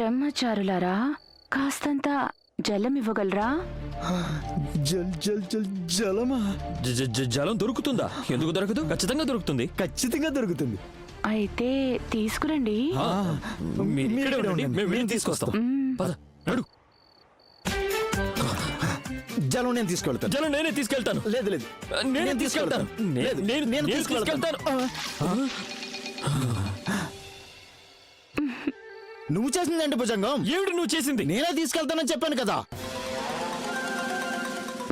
బ్రహ్మచారులారా, కాస్తంత జలం ఇవ్వగలరా? జలమా? జలం దొరుకుతుందా? ఎందుకు దొరకదు? ఖచ్చితంగా దొరుకుతుంది. ఖచ్చితంగా దొరుకుతుంది. అయితే తీసుకురండి. మీరు ఇక్కడే ఉండండి, మేము తీసుకొస్తాం. పద, నడు. జలం నేను తీసుకెళ్తాను. జలం నేనే తీసుకెళ్తాను. లేదు లేదు, నేను తీసుకెళ్తాను. నేను తీసుకెళ్తాను. నువ్వు చేసిందంటే భుజంగం. ఏమిటి నువ్వు చేసింది? నేనే తీసుకెళ్తానని చెప్పాను కదా.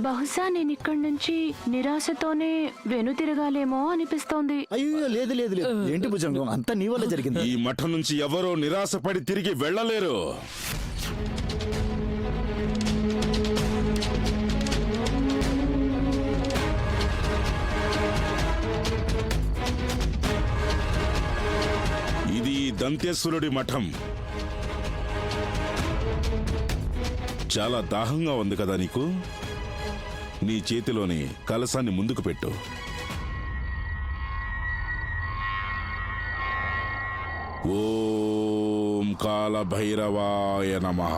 బహుశా నేను ఇక్కడి నుంచి నిరాశతోనే వెనుతిరగాలేమో అనిపిస్తోంది. అయ్యో లేదు లేదు లేదు. ఏంటి భుజంగం, అంతా నీ వల్ల జరిగింది. ఈ మఠం నుంచి ఎవరో నిరాశపడి తిరిగి వెళ్ళలేరు. ఇది దంతేశ్వరుడి మఠం. చాలా దాహంగా ఉంది కదా నీకు? నీ చేతిలోని కలశాన్ని ముందుకు పెట్టు. ఓం కాలభైరవాయ నమః.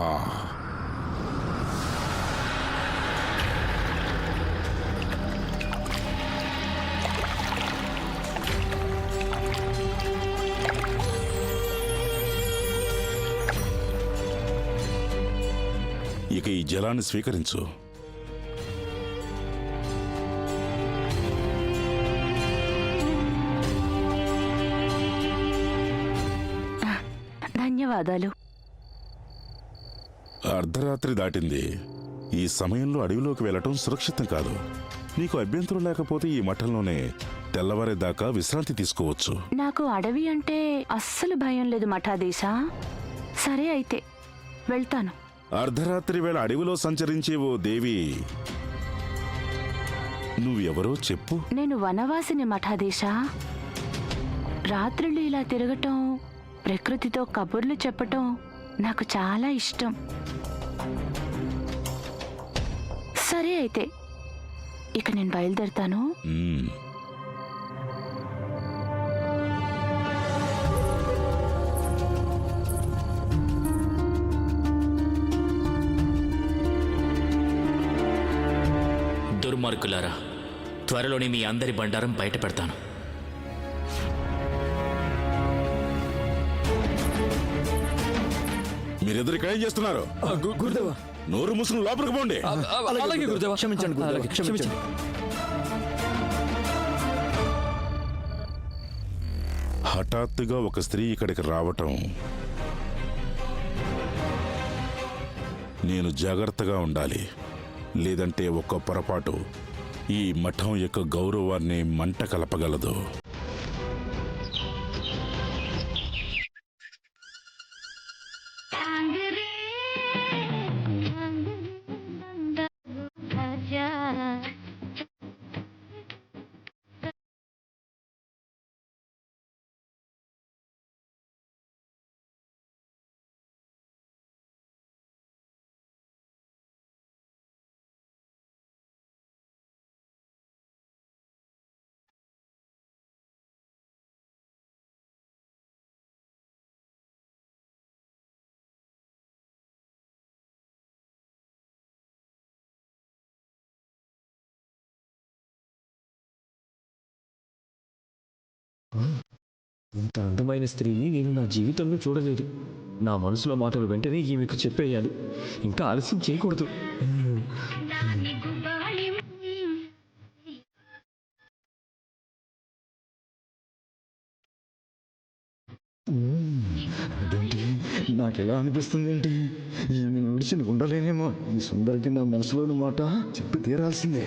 ఇక ఈ జలాన్ని స్వీకరించు. ధన్యవాదాలు. అర్ధరాత్రి దాటింది. ఈ సమయంలో అడవిలోకి వెళ్ళటం సురక్షితం కాదు. నీకు అభ్యంతరం లేకపోతే ఈ మఠంలోనే తెల్లవారేదాకా విశ్రాంతి తీసుకోవచ్చు. నాకు అడవి అంటే అస్సలు భయం లేదు మఠాధీశా. సరే అయితే వెళ్తాను. అర్ధరాత్రి వేళ అడవిలో సంచరించే ఓ దేవి, నువ్వెవరో చెప్పు. నేను వనవాసిని మఠాధీశా. రాత్రులు ఇలా తిరగటం, ప్రకృతితో కబుర్లు చెప్పటం నాకు చాలా ఇష్టం. సరే అయితే ఇక నేను బయలుదేరుతాను. దుర్మార్గులారా, త్వరలోనే మీ అందరి బండారం బయట పెడతాను. మీరిద్దరు ఇక్కడ ఏం చేస్తున్నారు? గురుదేవా, నోరు ముసుగు లోపలికి పోండి. అలాగే గురుదేవా. క్షమించండి గురుదేవా, క్షమించండి. హఠాత్తుగా ఒక స్త్రీ ఇక్కడికి రావటం, నేను జాగ్రత్తగా ఉండాలి. లేదంటే ఒక్క పొరపాటు ఈ మఠం యొక్క గౌరవాన్ని మంట కలపగలదు. ఇంత అందమైన స్త్రీని నేను నా జీవితంలో చూడలేదు. నా మనసులో మాటలు వెంటనే ఈమెకు చెప్పేయాలి. ఇంకా ఆలస్యం చేయకూడదు. నాకెలా అనిపిస్తుంది ఏంటి, ఈమె విడిచి ఉండలేనేమో. ఈ సుందరికి నా మనసులోని మాట చెప్పి తీరాల్సిందే.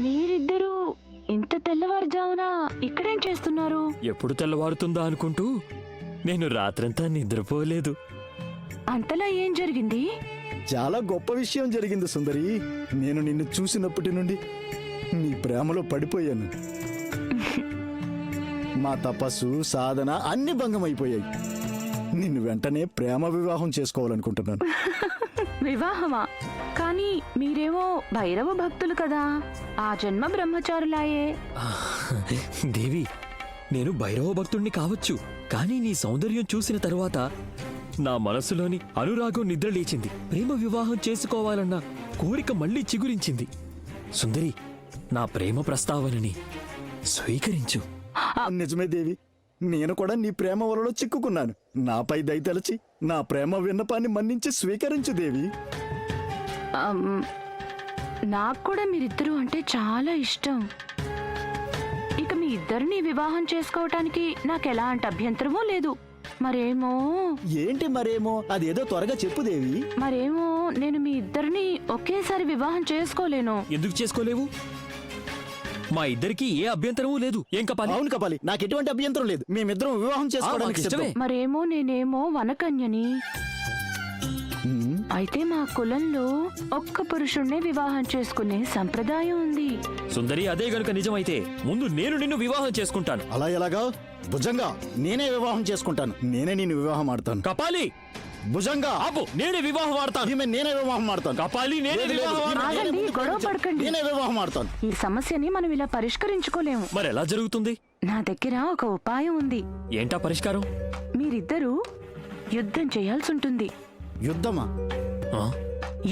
మీరిద్దరూ ఇంత తెల్లవారుజామున ఇక్కడేం చేస్తున్నారు? ఎప్పుడు తెల్లవారుతుందా అనుకుంటూ నేను రాత్రంతా నిద్రపోలేదు. అంతలా ఏం జరిగింది? చాలా గొప్ప విషయం జరిగింది సుందరి. నేను నిన్ను చూసినప్పటి నుండి నీ ప్రేమలో పడిపోయాను. మా తపస్సు, సాధన అన్ని భంగమైపోయాయి. నిన్ను వెంటనే ప్రేమ వివాహం చేసుకోవాలనుకుంటున్నాను. వివాహమా? కానీ మీరేమో భైరవ భక్తులు కదా, ఆ జన్మ బ్రహ్మచారులాయే. దేవి, నేను భైరవ భక్తుణ్ణి కావచ్చు, కానీ నీ సౌందర్యం చూసిన తరువాత నా మనసులోని అనురాగం నిద్రలేచింది. ప్రేమ వివాహం చేసుకోవాలన్న కోరిక మళ్ళీ చిగురించింది. సుందరి, నా ప్రేమ ప్రస్తావనని స్వీకరించు. నిజమే దేవి, నేను కూడా నీ ప్రేమ వలలో చిక్కుకున్నాను. నాపై దయతలచి నా ప్రేమ విన్నపాన్ని మన్నించి స్వీకరించు దేవి. నాకు కూడా మీరిద్దరూ అంటే చాలా ఇష్టం. ఇక మీ ఇద్దరిని వివాహం చేసుకోవటానికి నాకెలాంటి అభ్యంతరమూ లేదు. మరేమో ఏంటి మరేమో, అదేదో త్వరగా చెప్పు దేవి. మరేమో నేను మీ ఇద్దరిని ఒకేసారి వివాహం చేసుకోలేను. ఎందుకు చేసుకోలేవు? మా ఇద్దరికి ఏ అభ్యంతరమూ లేదు. ఏం కపాలి? అవును కపాలి, నాకు ఎటువంటి అభ్యంతరం లేదు. మేమిద్దరం వివాహం చేసుకోవడానికి ఇష్టమే. సిద్ధం. మరేమో నేనేమో వనకన్యని. అయితే మా కులంలో ఒక్క పురుషుణ్ణే వివాహం చేసుకునే సంప్రదాయం ఉంది. సుందరి, అదే గనుక నిజమైతే ముందు నేను నిన్ను వివాహం చేసుకుంటాను. అలా ఎలాగా? భుజంగా, నేనే వివాహం చేసుకుంటాను. నేనే నిన్ను వివాహం ఆడతాను. కపాలి, భుజంగా, ఆపు, నేనే వివాహం ఆడతాను. ఈమె నేనే వివాహం ఆడతాను. కపాలి, నేనే లేదు, లేదు, వివాహం ఈమె ఆడతాను. ఆగండి, నేనే గొడవ పడకండి. నేనే వివాహం ఆడతాను. ఈ సమస్యని మనం ఇలా పరిష్కరించుకోలేము. మరి ఎలా జరుగుతుంది? నా దగ్గర ఒక ఉపాయం ఉంది. ఏంటా పరిష్కారం? మీరిద్దరూ యుద్ధం చేయాల్సి ఉంటుంది. యుద్ధమా? ఆ?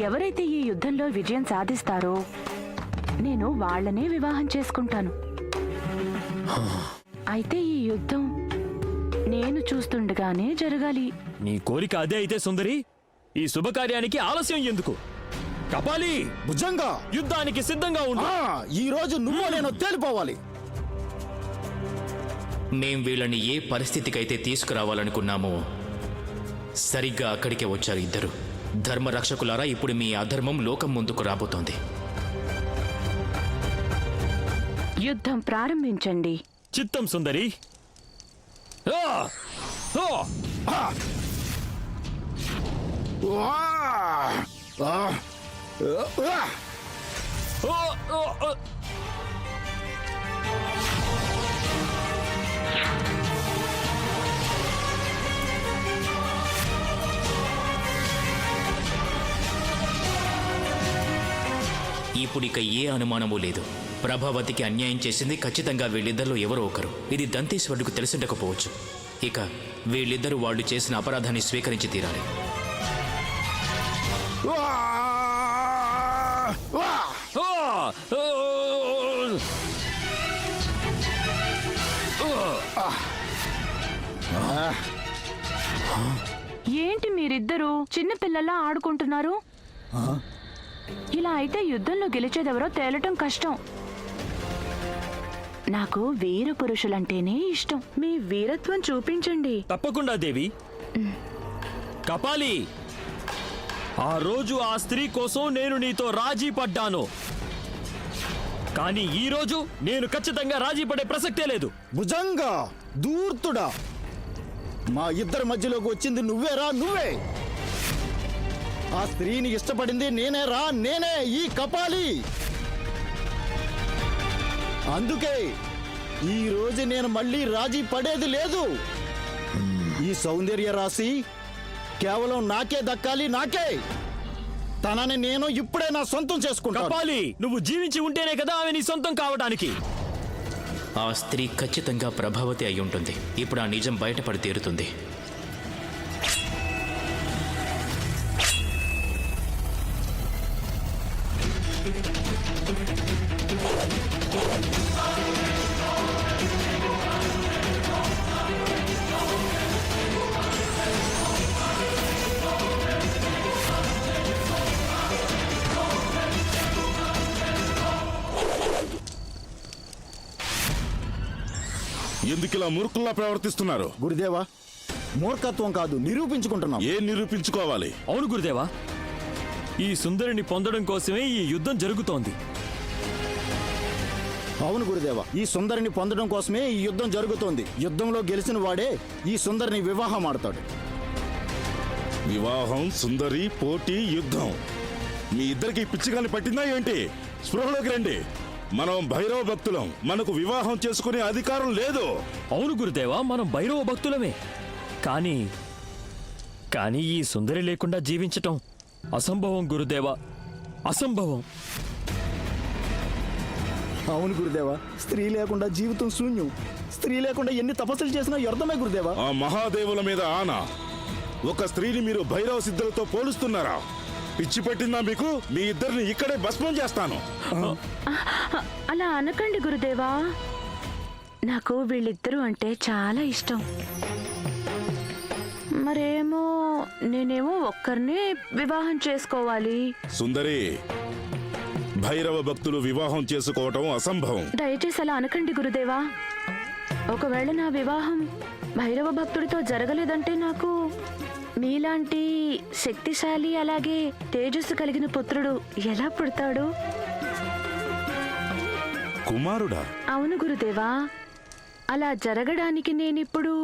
ఎవరైతే ఈ యుద్ధంలో విజయం సాధిస్తారో నేను వాళ్ళనే వివాహం చేసుకుంటాను. అయితే ఈ యుద్ధం నేను చూస్తుండగానే జరగాలి. నీ కోరిక అదే అయితే సుందరి, ఈ శుభకార్యానికి ఆలస్యం ఎందుకు? కపాలి, భుజంగా, యుద్ధానికి సిద్ధంగా ఉండు. ఈ రోజు నువ్వు నేను తేలిపోవాలి. మేం వీళ్ళని ఏ పరిస్థితికైతే తీసుకురావాలనుకున్నామో సరిగ్గా అక్కడికే వచ్చారు ఇద్దరు. ధర్మరక్షకులారా, ఇప్పుడు మీ అధర్మం లోకం ముందుకు రాబోతోంది. యుద్ధం ప్రారంభించండి. చిత్తం సుందరి. ఆ! ఆ! ఆ! ఆ! ఆ! ఇప్పుడు ఇక ఏ అనుమానమూ లేదు. ప్రభావతికి అన్యాయం చేసింది ఖచ్చితంగా వీళ్ళిద్దరిలో ఎవరో ఒకరు. ఇది దంతేశ్వరుడికి తెలిసిండకపోవచ్చు. ఇక వీళ్ళిద్దరూ వాళ్ళు చేసిన అపరాధాన్ని స్వీకరించి తీరాలి. ఏంటి మీరిద్దరూ చిన్నపిల్లలా ఆడుకుంటున్నారు? ఇలా అయితే యుద్ధంలో గెలిచేదెవరో తేలటం కష్టం. నాకు వీర పురుషులంటేనే ఇష్టం. మీ వీరత్వం చూపించండి. తప్పకుండా దేవి. కపాలి, ఆ రోజు ఆ స్త్రీ కోసం నేను నీతో రాజీ పడ్డాను, కానీ ఈ రోజు నేను ఖచ్చితంగా రాజీ పడే ప్రసక్తే లేదు. భుజంగా, దూర్తుడా, మా ఇద్దరి మధ్యలోకి వచ్చింది నువ్వేరా, నువ్వే. ఆ స్త్రీని ఇష్టపడింది నేనే రా, నేనే, ఈ కపాలి. అందుకే ఈ రోజు నేను మళ్ళీ రాజీ పడేది లేదు. ఈ సౌందర్య రాశి కేవలం నాకే దక్కాలి, నాకే. తనని నేను ఇప్పుడే నా సొంతం చేసుకుంటాను. కపాలి, నువ్వు జీవించి ఉంటేనే కదా ఆమె నీ సొంతం కావడానికి. ఆ స్త్రీ ఖచ్చితంగా ప్రభావతి అయి ఉంటుంది. ఇప్పుడు ఆ నిజం బయటపడి తీరుతుంది. ఎందుకిలా మూర్ఖుల్లా ప్రవర్తిస్తున్నారు? గురుదేవా, మూర్ఖత్వం కాదు, నిరూపించుకుంటున్నాం. ఏం నిరూపించుకోవాలి? అవును గురుదేవా, ఈ సుందరిని పొందడం కోసమే ఈ యుద్ధం జరుగుతోంది. అవును గురుదేవ, ఈ సుందరిని పొందడం కోసమే ఈ యుద్ధం జరుగుతోంది. యుద్ధంలో గెలిచిన వాడే ఈ సుందరిని వివాహం ఆడతాడు. వివాహం, సుందరి, పోటీ, యుద్ధం. మీ ఇద్దరికి పిచ్చిగాని పట్టిందా ఏంటి? స్పృహలోకి రండి. మనం భైరవ భక్తులం. మనకు వివాహం చేసుకునే అధికారం లేదు. అవును గురుదేవా, మనం భైరవ భక్తులమే. కానీ ఈ సుందరి లేకుండా జీవించటం అసంభవం గురుదేవా, అసంభవం. అవును గురుదేవా, స్త్రీ లేకుండా జీవితం శూన్యం. స్త్రీ లేకుండా ఎన్ని తపస్సులు చేసినా వ్యర్థమే గురుదేవా. ఆ మహాదేవుల మీద ఆనా, ఒక స్త్రీని మీరు భైరవ సిద్ధులతో పోలుస్తున్నారా? పిచ్చి పట్టిందా మీకు? మీ ఇద్దరిని ఇక్కడే భస్మం చేస్తాను. అలా అనకండి గురుదేవా, నాకు వీళ్ళిద్దరూ అంటే చాలా ఇష్టం. మరేమో నేనేమో ఒక్కరినే వివాహం చేసుకోవాలి. సుందరి, భైరవ భక్తులు వివాహం చేసుకోవటం అసంభవం. దయచేసి అలా అనకండి గురుదేవా. ఒకవేళ నా వివాహం భైరవ భక్తుడితో జరగలేదంటే నాకు మీలాంటి శక్తిశాలి అలాగే తేజస్సు కలిగిన పుత్రుడు ఎలా పుడతాడు? కుమారుడా? అవును గురుదేవా, అలా జరగడానికి నేనిప్పుడు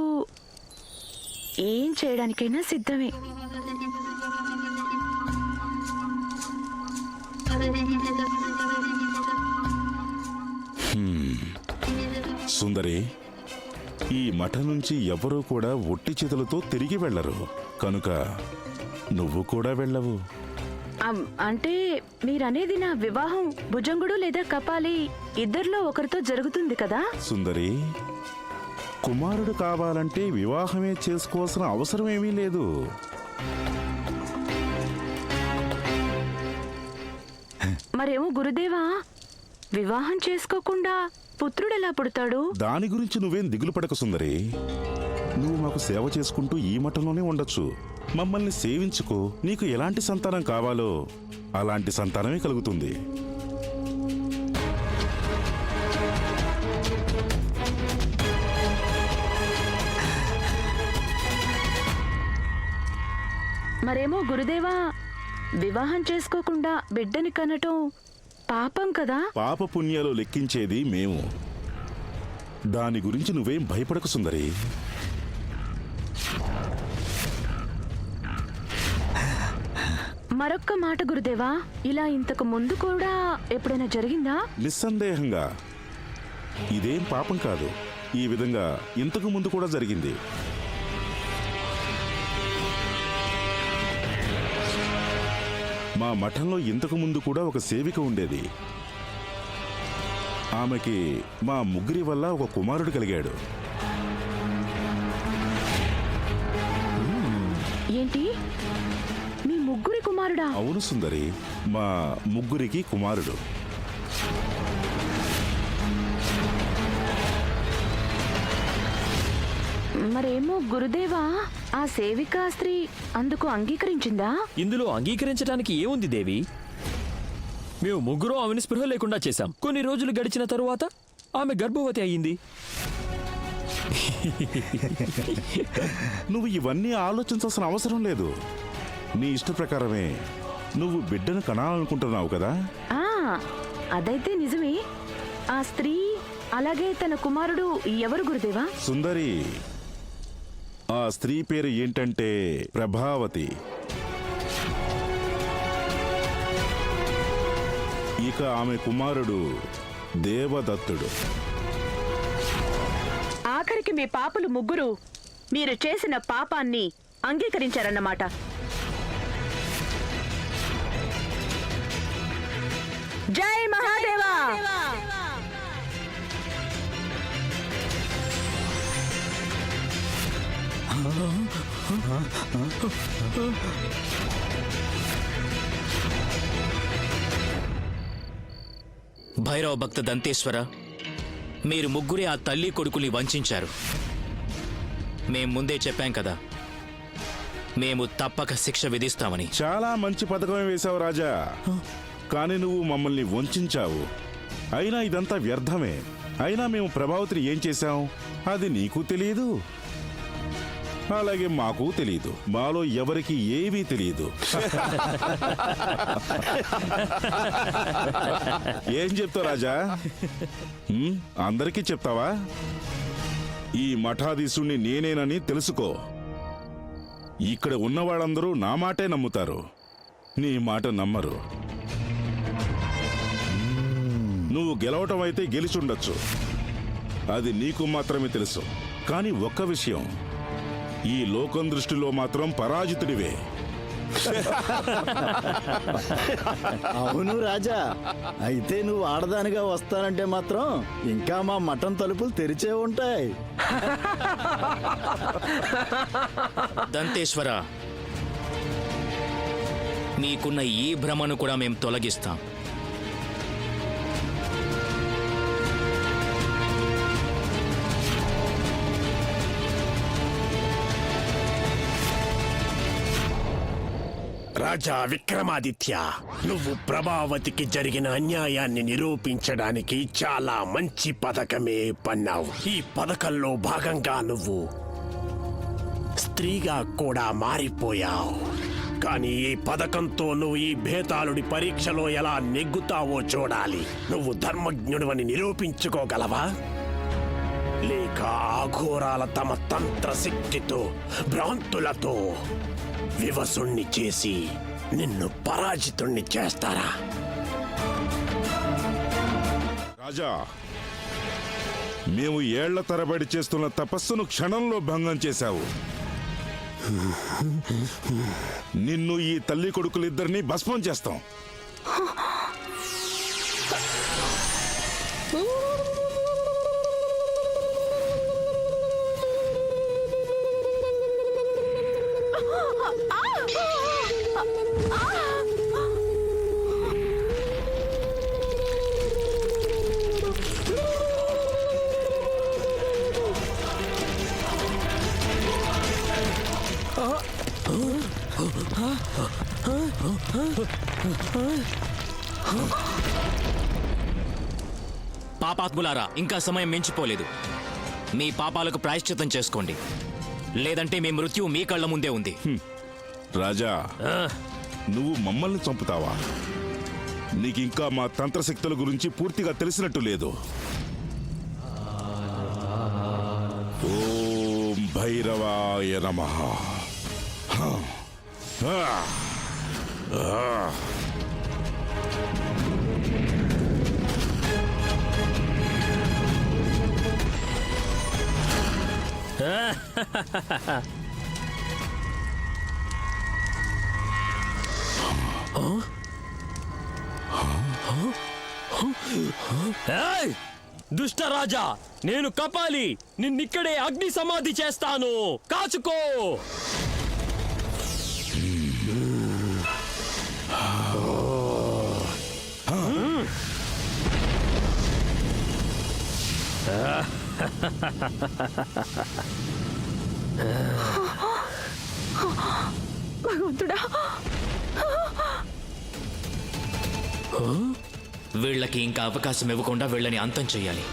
ఏం చేయడానికైనా సిద్ధమే. సుందరి, ఈ మఠం నుంచి ఎవరూ కూడా ఒట్టి చేతులతో తిరిగి వెళ్లరు. కనుక నువ్వు కూడా వెళ్ళవు. అంటే మీరనేది నా వివాహం భుజంగుడు లేదా కపాలి ఇద్దరిలో ఒకరితో జరుగుతుంది కదా? సుందరి, కుమారుడు కావాలంటే వివాహమే చేసుకోవాల్సిన అవసరం ఏమీ లేదు. మరేమో గురుదేవా, వివాహం చేసుకోకుండా పుత్రుడు ఎలా పుడతాడు? దాని గురించి నువ్వేం దిగులు పడక సుందరి. నువ్వు మాకు సేవ చేసుకుంటూ ఈ మఠంలోనే ఉండొచ్చు. మమ్మల్ని సేవించుకో. నీకు ఎలాంటి సంతానం కావాలో అలాంటి సంతానమే కలుగుతుంది. మరేమో గురుదేవా, వివాహం చేసుకోకుండా బిడ్డని కనటం పాపం కదా? పాప పుణ్యాలు లెక్కించేది మేము. దాని గురించి నువ్వేం భయపడకు సుందరి. మరొక్క మాట గురుదేవా, ఇలా ఇంతకు ముందు కూడా ఎప్పుడైనా జరిగిందా? నిస్సందేహంగా ఇదేం పాపం కాదు. ఈ విధంగా ఇంతకు ముందు కూడా జరిగింది. మా మఠంలో ఇంతకు ముందు కూడా ఒక సేవిక ఉండేది. ఆమెకి మా ముగ్గురి వల్ల ఒక కుమారుడు కలిగాడు. ఏంటి, మీ ముగ్గురి కుమారుడా? అవును సుందరి, మా ముగ్గురికి కుమారుడు. మరేమో గురుదేవా, ఆ సేవికా స్త్రీ అందుకు అంగీకరించిందా? ఇందులో అంగీకరించడానికి ఏముంది దేవి? మేము ముగ్గురు ఆమెను స్పృహ లేకుండా చేశాం. కొన్ని రోజులు గడిచిన తరువాత ఆమె గర్భవతి అయ్యింది. నువ్వు ఇవన్నీ ఆలోచించాల్సిన అవసరం లేదు. నీ ఇష్ట ప్రకారమే నువ్వు బిడ్డను కనాలనుకుంటున్నావు కదా? ఆ, అదైతే నిజమే. ఆ స్త్రీ అలాగే తన కుమారుడు ఎవరు గురుదేవా? సుందరి, ఆ స్త్రీ పేరు ఏంటంటే ప్రభావతి. ఇక ఆమె కుమారుడు దేవదత్తుడు. ఆఖరికి మీ పాపలు ముగ్గురు మీరు చేసిన పాపాన్ని అంగీకరించారన్నమాట. జై మహాదేవా! భైరవ భక్త దంతేశ్వర, మీరు ముగ్గురే ఆ తల్లి కొడుకుని వంచారు. మేం ముందే చెప్పాం కదా, మేము తప్పక శిక్ష విధిస్తామని. చాలా మంచి పథకమే వేశావు రాజా. కానీ నువ్వు మమ్మల్ని వంచావు. అయినా ఇదంతా వ్యర్థమే. అయినా మేము ప్రభావతిని ఏం చేశాం అది నీకు తెలియదు, అలాగే మాకు తెలియదు. మాలో ఎవరికి ఏమీ తెలియదు. ఏం చెప్తావు రాజా? అందరికీ చెప్తావా? ఈ మఠాధీశుణ్ణి నేనేనని తెలుసుకో. ఇక్కడ ఉన్నవాళ్ళందరూ నా మాటే నమ్ముతారు, నీ మాట నమ్మరు. నువ్వు గెలవటం అయితే గెలిచుండొచ్చు, అది నీకు మాత్రమే తెలుసు. కానీ ఒక్క విషయం, ఈ లోకం దృష్టిలో మాత్రం పరాజితుడివే. అవును రాజా, అయితే నువ్వు ఆడదానిగా వస్తానంటే మాత్రం ఇంకా మా మటన్ తలుపులు తెరిచే ఉంటాయి. దంతేశ్వర, మీకున్న ఈ భ్రమను కూడా మేము తొలగిస్తాం. రాజా విక్రమాదిత్య, నువ్వు ప్రభావతికి జరిగిన అన్యాయాన్ని నిరూపించడానికి చాలా మంచి పథకమే పన్నావు. ఈ పథకంలో భాగంగా నువ్వు స్త్రీగా కూడా మారిపోయావు. కానీ ఈ పథకంతో నువ్వు ఈ భేతాళుడి పరీక్షలో ఎలా నెగ్గుతావో చూడాలి. నువ్వు ధర్మజ్ఞుడివని నిరూపించుకోగలవా, లేక అఘోరాల తమ తంత్రశక్తితో భ్రాంతులతో వివసుణ్ణి చేసి నిన్ను పరాజితుణ్ణి చేస్తారా? రాజా, మేము ఏళ్ల తరబడి చేస్తున్న తపస్సును క్షణంలో భంగం చేశావు. నిన్ను ఈ తల్లి కొడుకులిద్దరినీ భస్మం చేస్తాం. పాపాత్ములారా, ఇంకా సమయం మించిపోలేదు. మీ పాపాలకు ప్రాయశ్చిత్తం చేసుకోండి, లేదంటే మీ మృత్యువు మీ కళ్ళ ముందే ఉంది. రాజా, నువ్వు మమ్మల్ని చంపుతావా? నీకింకా మా తంత్రశక్తుల గురించి పూర్తిగా తెలిసినట్టు లేదు. ఓం భైరవాయ నమః. ఏయ్! దుష్టరాజా, నేను కపాలి, నిన్నిక్కడే అగ్ని సమాధి చేస్తాను, కాచుకో. భగవంతుడా, వీళ్ళకి ఇంకా అవకాశం ఇవ్వకుండా వీళ్ళని అంతం చెయ్యాలి.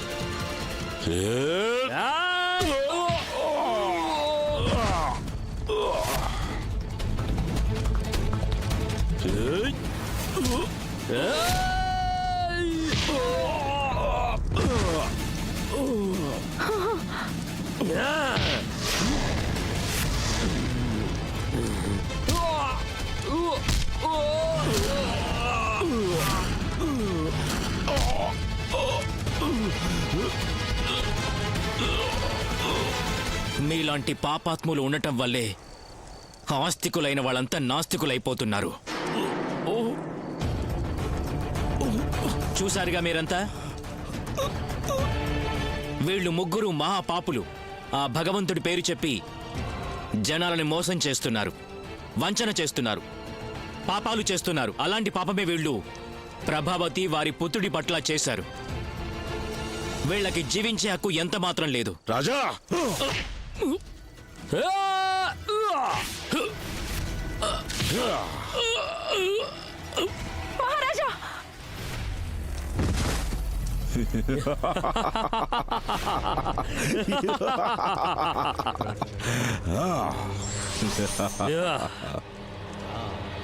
మీలాంటి పాపాత్ములు ఉండటం వల్లే ఆస్తికులైన వాళ్ళంతా నాస్తికులైపోతున్నారు. చూశారుగా మీరంతా, వీళ్ళు ముగ్గురు మహాపాపులు. ఆ భగవంతుడి పేరు చెప్పి జనాలని మోసం చేస్తున్నారు, వంచన చేస్తున్నారు, పాపాలు చేస్తున్నారు. అలాంటి పాపమే వీళ్ళు ప్రభావతి వారి పుత్రుడి పట్ల చేశారు. వీళ్ళకి జీవించే హక్కు ఎంత మాత్రం లేదు. రాజా, మహారాజా,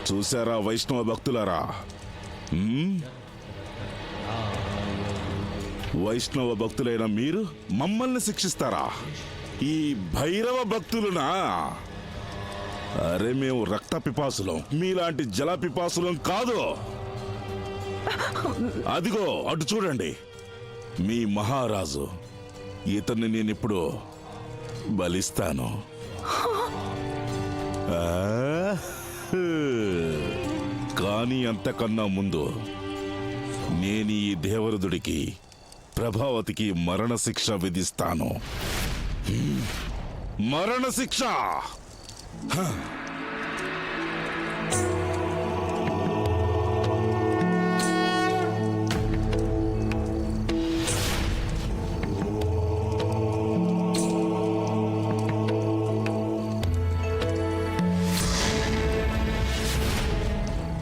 చూసారా వైష్ణవ భక్తులారా? వైష్ణవ భక్తులైన మీరు మమ్మల్ని శిక్షిస్తారా? ఈ భైరవ భక్తులునా? అరే, మేము రక్త పిపాసులం, మీలాంటి జల పిపాసులం కాదు. అదిగో అటు చూడండి, మీ మహారాజు. ఇతన్ని నేనిప్పుడు బలిస్తాను. కానీ అంతకన్నా ముందు నేను ఈ దేవరుదుడికి ప్రభావతికి మరణశిక్ష విధిస్తాను. మరణశిక్ష!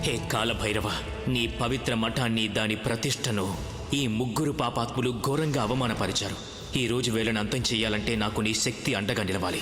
హే కాలభైరవ, నీ పవిత్ర మఠాన్ని, దాని ప్రతిష్టను ఈ ముగ్గురు పాపాత్ములు ఘోరంగా అవమానపరిచారు. ఈ రోజు వేళను అంతం చెయ్యాలంటే నాకు నీ శక్తి అండగా నిలవాలి.